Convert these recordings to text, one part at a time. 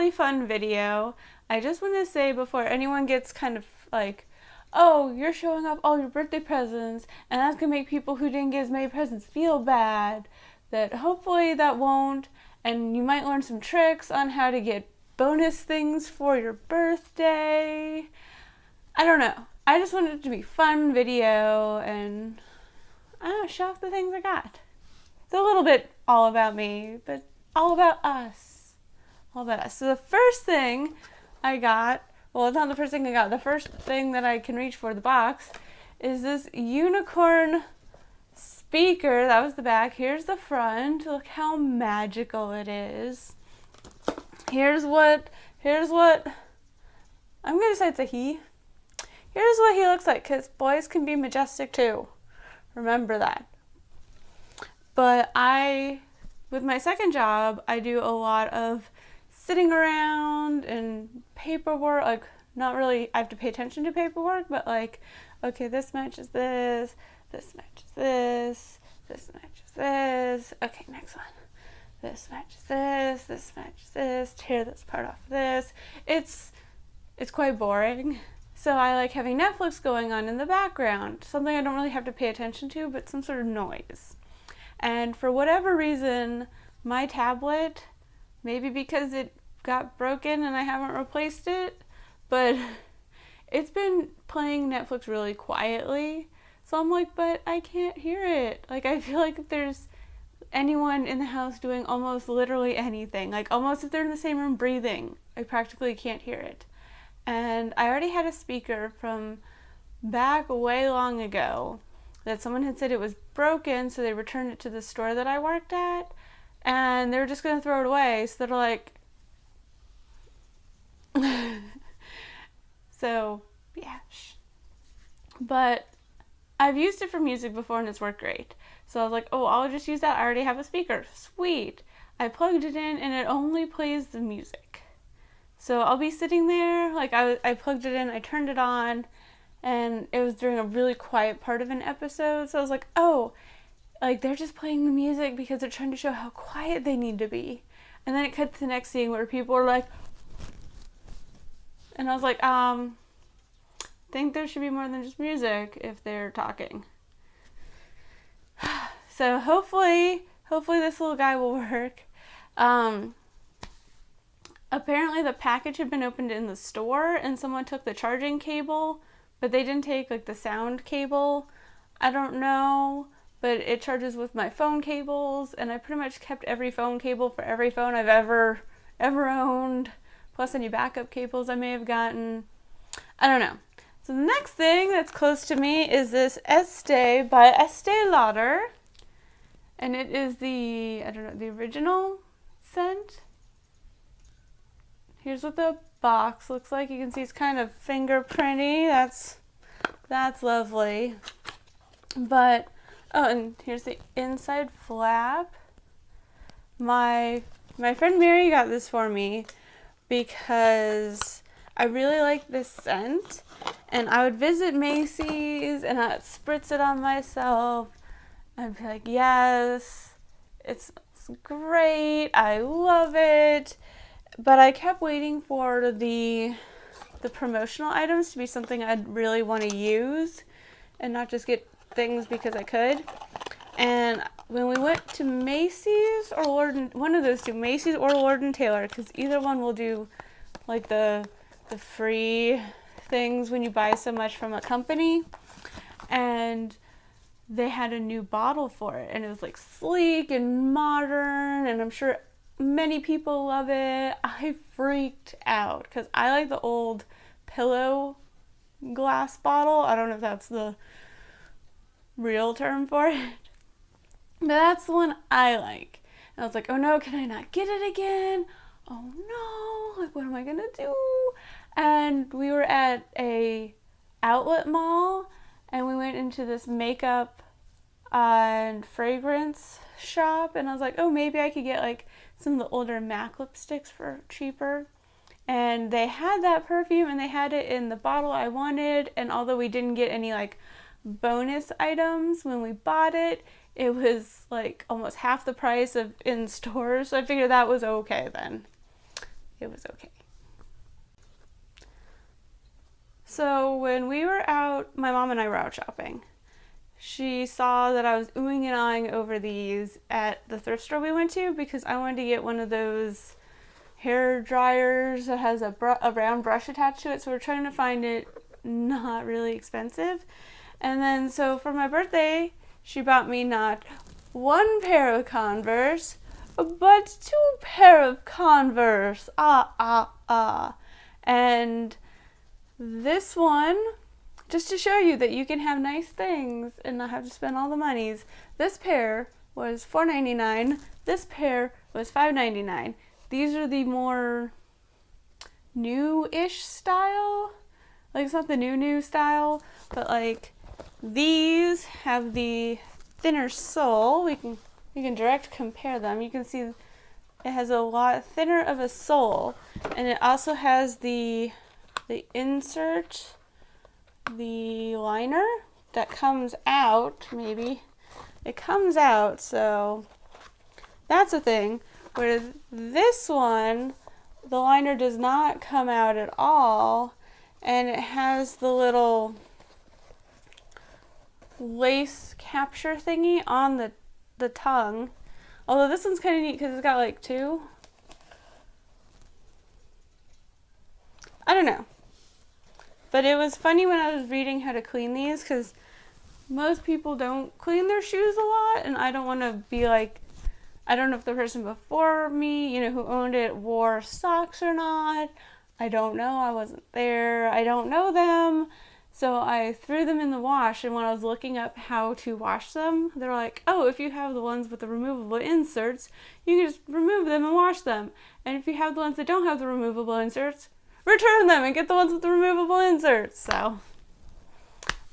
really fun video. I just want to say before anyone gets kind of like, oh, you're showing off all your birthday presents and that's going to make people who didn't get as many presents feel bad, that hopefully that won't, and you might learn some tricks on how to get bonus things for your birthday. I don't know. I just wanted it to be a fun video and I don't know, show off the things I got. It's a little bit all about me, but all about us. All about us. So the first thing I got, well, it's not the first thing I got. The first thing that I can reach for, the box, is this unicorn speaker. That was the back. Here's the front. Look how magical it is. Here's what, I'm going to say it's a he. Here's what he looks like, because boys can be majestic too. Remember that. But with my second job, I do a lot of sitting around and paperwork. Like, not really, I have to pay attention to paperwork, but like, okay, this matches this, this matches this, this matches this. Okay, next one. This matches this matches this. Tear this part off of this. It's quite boring. So I like having Netflix going on in the background. Something I don't really have to pay attention to, but some sort of noise. And for whatever reason, my tablet, maybe because it got broken and I haven't replaced it, but it's been playing Netflix really quietly. So I'm like, but I can't hear it. Like, I feel like if there's anyone in the house doing almost literally anything, like almost if they're in the same room breathing, I practically can't hear it. And I already had a speaker from back way long ago that someone had said it was broken, so they returned it to the store that I worked at, and they were just going to throw it away. So they're like, so yeah. But I've used it for music before and it's worked great. So I was like, oh, I'll just use that. I already have a speaker. Sweet. I plugged it in and it only plays the music. So I'll be sitting there, like I plugged it in, I turned it on, and it was during a really quiet part of an episode. So I was like, oh, like they're just playing the music because they're trying to show how quiet they need to be. And then it cut to the next scene where people are like, and I was like, think there should be more than just music if they're talking. So hopefully this little guy will work. Apparently the package had been opened in the store and someone took the charging cable, but they didn't take like the sound cable. I don't know, but it charges with my phone cables, and I pretty much kept every phone cable for every phone I've ever owned, plus any backup cables I may have gotten. I don't know. So the next thing that's close to me is this Estee by Estee Lauder, and it is the original scent. Here's what the box looks like. You can see it's kind of fingerprinty. That's lovely. But, oh, and here's the inside flap. My friend Mary got this for me because I really like this scent. And I would visit Macy's and I'd spritz it on myself. I'd be like, yes, it's great. I love it. But I kept waiting for the promotional items to be something I'd really want to use and not just get things because I could. And when we went to Macy's or Lord, one of those two, Macy's or Lord & Taylor, because either one will do like the free things when you buy so much from a company, and they had a new bottle for it, and it was like sleek and modern, and I'm sure many people love it. I freaked out because I like the old pillow glass bottle. I don't know if that's the real term for it, but that's the one I like. And I was like, oh no, can I not get it again? Oh no, like what am I gonna do? And we were at a outlet mall and we went into this makeup and fragrance shop, and I was like, oh, maybe I could get like some of the older MAC lipsticks for cheaper. And they had that perfume and they had it in the bottle I wanted, and although we didn't get any like bonus items when we bought it, it was like almost half the price of in stores, so I figured that was okay then. it was okay. So when we were out, my mom and I were out shopping. She saw that I was oohing and ahhing over these at the thrift store we went to because I wanted to get one of those hair dryers that has a round brush attached to it. So we're trying to find it not really expensive. And then so for my birthday, she bought me not one pair of Converse, but 2 pair of Converse. And this one, just to show you that you can have nice things and not have to spend all the monies. This pair was $4.99. This pair was $5.99. These are the more new-ish style. Like, it's not the new style, but like these have the thinner sole. We can direct compare them. You can see it has a lot thinner of a sole, and it also has the insert, the liner that comes out. Maybe it comes out, so that's a thing. Where this one, the liner does not come out at all, and it has the little lace capture thingy on the tongue. Although this one's kind of neat because it's got like 2. I don't know. But it was funny when I was reading how to clean these because most people don't clean their shoes a lot, and I don't want to be like, I don't know if the person before me, who owned it, wore socks or not. I don't know. I wasn't there. I don't know them. So I threw them in the wash, and when I was looking up how to wash them, they're like, oh, if you have the ones with the removable inserts, you can just remove them and wash them. And if you have the ones that don't have the removable inserts, return them and get the ones with the removable inserts. So,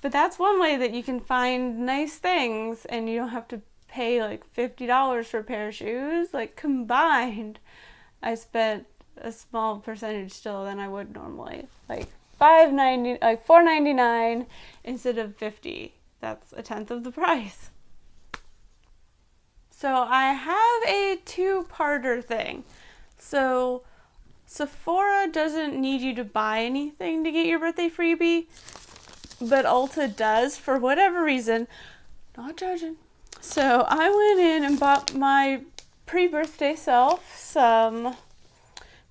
but that's one way that you can find nice things, and you don't have to pay like $50 for a pair of shoes. Like, combined, I spent a small percentage still than I would normally. Like $4.99 instead of $50. That's a tenth of the price. So I have a 2-parter thing. So Sephora doesn't need you to buy anything to get your birthday freebie, but Ulta does for whatever reason. Not judging. So I went in and bought my pre-birthday self some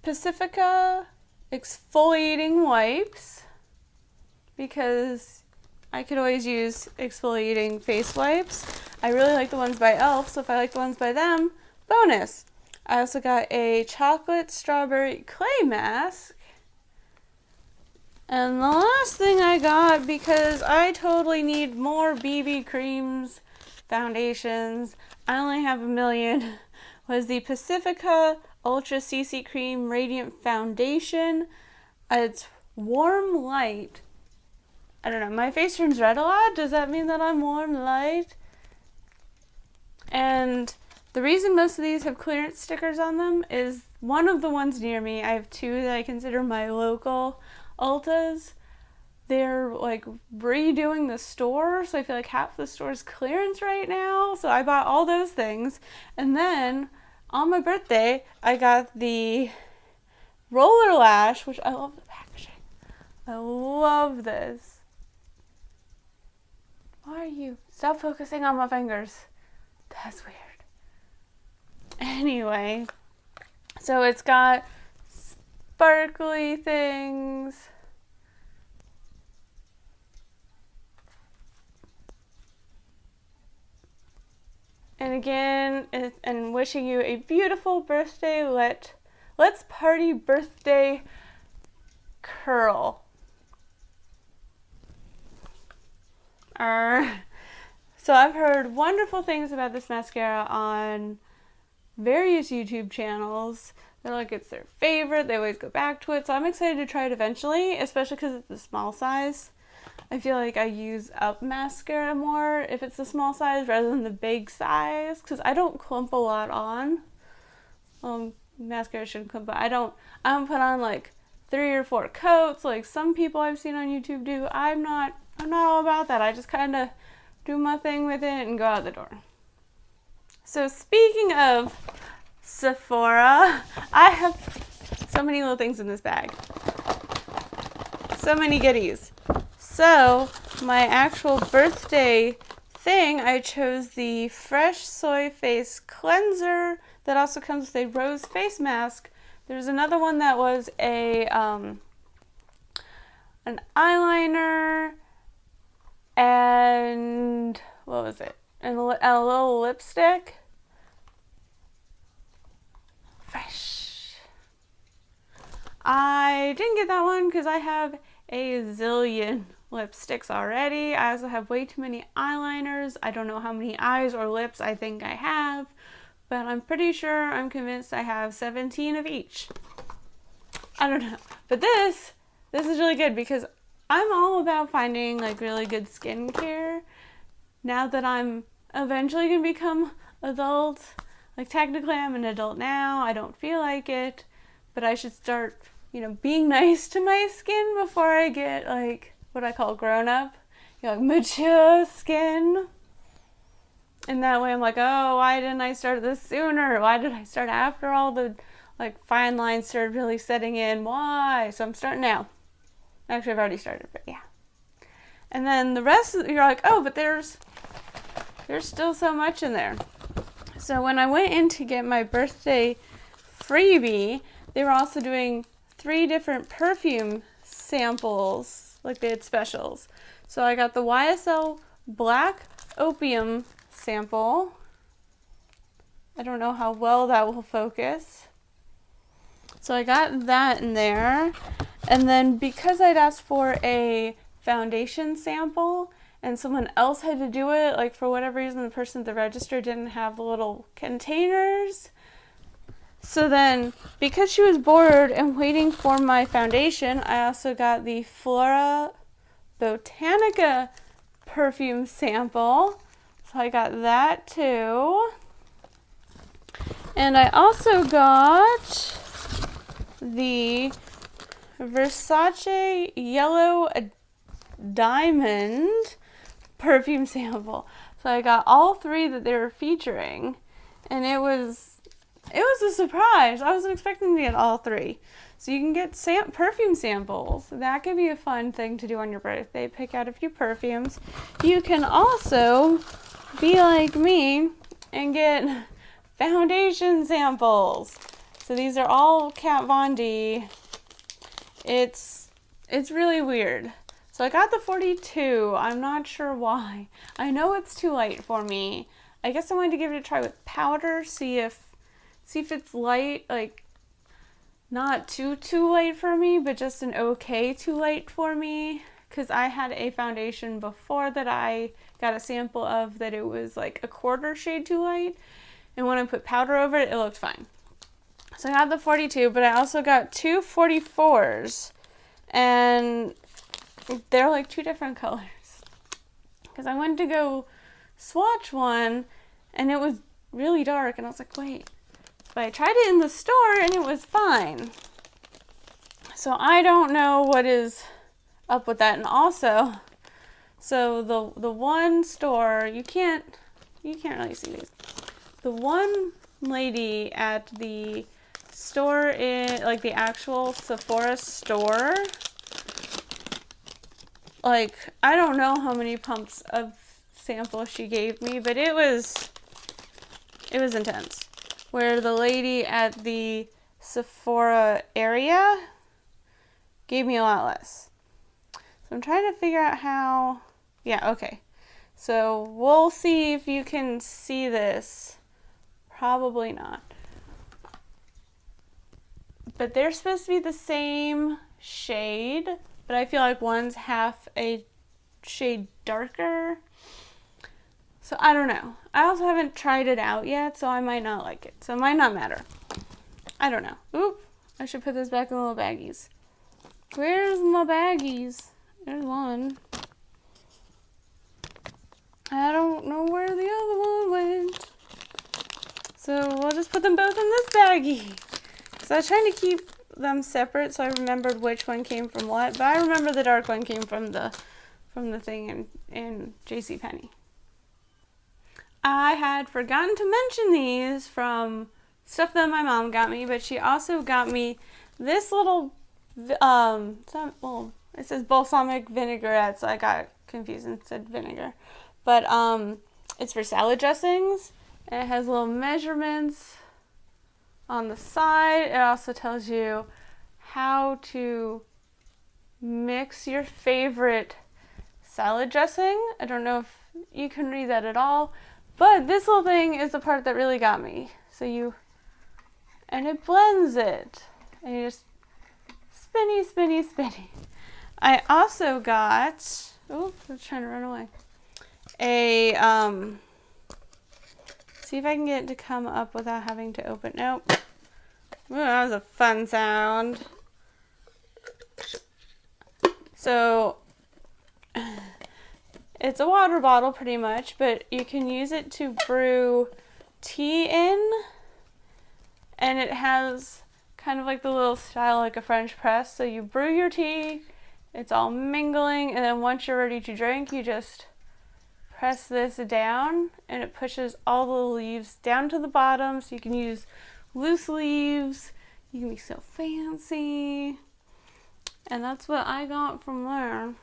Pacifica exfoliating wipes because I could always use exfoliating face wipes. I really like the ones by e.l.f., so if I like the ones by them, bonus. I also got a chocolate strawberry clay mask. And the last thing I got, because I totally need more BB creams, foundations, I only have 1 million, was the Pacifica Ultra CC Cream Radiant Foundation. It's warm light. I don't know, my face turns red a lot. Does that mean that I'm warm light? And the reason most of these have clearance stickers on them is one of the ones near me, I have 2 that I consider my local Ultas. They're like redoing the store, so I feel like half the store's clearance right now. So I bought all those things. And then on my birthday, I got the Roller Lash, which I love the packaging. I love this. Why are you? Stop focusing on my fingers. That's weird. Anyway, so it's got sparkly things. And again, and wishing you a beautiful birthday. Let's party birthday curl. So I've heard wonderful things about this mascara on various YouTube channels. They're like it's their favorite. They always go back to it. So I'm excited to try it eventually, especially because it's the small size. I feel like I use up mascara more if it's the small size rather than the big size because I don't clump a lot on. Mascara shouldn't clump, but I don't put on like 3 or 4 coats like some people I've seen on YouTube do. I'm not all about that. I just kind of do my thing with it and go out the door. So speaking of Sephora, So many little things in this bag. So many goodies. So my actual birthday thing, I chose the Fresh Soy Face Cleanser that also comes with a rose face mask. There's another one that was an eyeliner and what was it? And a little lipstick. Fresh. I didn't get that one because I have a zillion lipsticks already. I also have way too many eyeliners. I don't know how many eyes or lips I think I have, but I'm pretty sure, I'm convinced I have 17 of each. I don't know. But this is really good because I'm all about finding like really good skincare now that I'm eventually going to become adult. Like technically I'm an adult now. I don't feel like it, but I should start, being nice to my skin before I get like what I call grown up, like mature skin. And that way I'm like, oh, why didn't I start this sooner? Why did I start after all the like fine lines started really setting in? Why? So I'm starting now. Actually, I've already started, but yeah. And then the rest, you're like, oh, but there's still so much in there. So when I went in to get my birthday freebie, they were also doing 3 different perfume samples, like they had specials. So I got the YSL Black Opium sample. I don't know how well that will focus. So I got that in there. And then because I'd asked for a foundation sample and someone else had to do it, like for whatever reason the person at the register didn't have the little containers. So then because she was bored and waiting for my foundation, I also got the Flora Botanica perfume sample. So I got that too. And I also got the Versace Yellow Diamond perfume sample. So I got all 3 that they were featuring, and it was a surprise. I wasn't expecting to get all 3. So you can get perfume samples. That could be a fun thing to do on your birthday. Pick out a few perfumes. You can also be like me and get foundation samples. So these are all Kat Von D. It's really weird. So I got the 42. I'm not sure why. I know it's too light for me. I guess I wanted to give it a try with powder, see if it's light, like not too light for me, but just an okay too light for me. Because I had a foundation before that I got a sample of that it was like a 1/4 shade too light. And when I put powder over it, it looked fine. So I got the 42, but I also got 2 44s. And they're like 2 different colors. Because I went to go swatch one, and it was really dark. And I was like, wait. But I tried it in the store, and it was fine. So I don't know what is up with that. And also, so the one store, you can't really see these. The one lady at the store in like the actual Sephora store, like I don't know how many pumps of samples she gave me, but it was intense. Where the lady at the Sephora area gave me a lot less. So I'm trying to figure out how. Yeah, okay. So we'll see if you can see this. Probably not. But they're supposed to be the same shade, but I feel like one's half a shade darker. So I don't know. I also haven't tried it out yet, so I might not like it. So it might not matter. I don't know. Oop. I should put this back in little baggies. Where's my baggies? There's one. I don't know where the other one went. So we'll just put them both in this baggie. So I was trying to keep them separate so I remembered which one came from what. But I remember the dark one came from the thing in JCPenney. I had forgotten to mention these from stuff that my mom got me, but she also got me this little, well, it says balsamic vinaigrette, so I got confused and said vinegar. But it's for salad dressings, and it has little measurements on the side. It also tells you how to mix your favorite salad dressing. I don't know if you can read that at all, but this little thing is the part that really got me. And it blends it, and you just spinny, spinny, spinny. I also got, oh, I'm trying to run away. See if I can get it to come up without having to open. Nope. Ooh, that was a fun sound. So, it's a water bottle pretty much, but you can use it to brew tea in. And it has kind of like the little style like a French press. So you brew your tea, it's all mingling, and then once you're ready to drink, you just press this down and it pushes all the leaves down to the bottom. So you can use loose leaves. You can be so fancy. And that's what I got from there.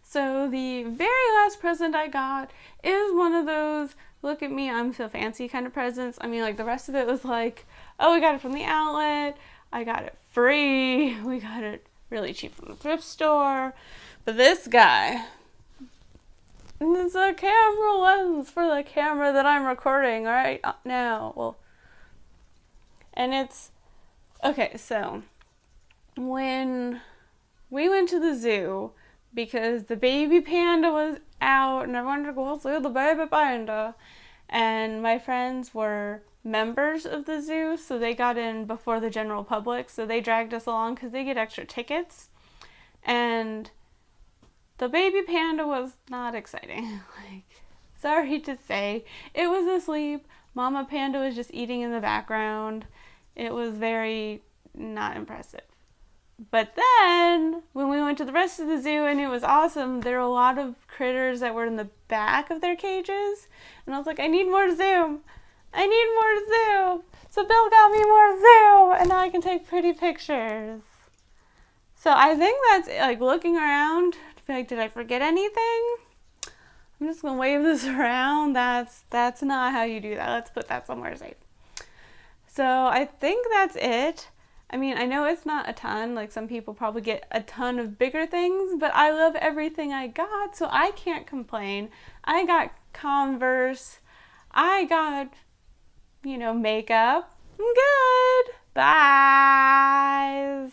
So the very last present I got is one of those look at me, I'm so fancy kind of presents. I mean, like the rest of it was like, oh, we got it from the outlet. I got it free. We got it really cheap from the thrift store. But this guy, it's a camera lens for the camera that I'm recording right now. Well, and it's, okay, so when we went to the zoo, because the baby panda was out and I wanted to go see the baby panda, and my friends were members of the zoo, so they got in before the general public, so they dragged us along because they get extra tickets. And the baby panda was not exciting. Like, sorry to say, it was asleep. Mama panda was just eating in the background. It was very not impressive. But then, when we went to the rest of the zoo, and it was awesome, there were a lot of critters that were in the back of their cages. And I was like, I need more zoom. I need more zoom. So Bill got me more zoom, and now I can take pretty pictures. So I think that's it. Like, looking around, I feel like, did I forget anything? I'm just going to wave this around. That's not how you do that. Let's put that somewhere safe. So I think that's it. I mean, I know it's not a ton, like some people probably get a ton of bigger things, but I love everything I got, so I can't complain. I got Converse, I got, makeup. I'm good. Bye.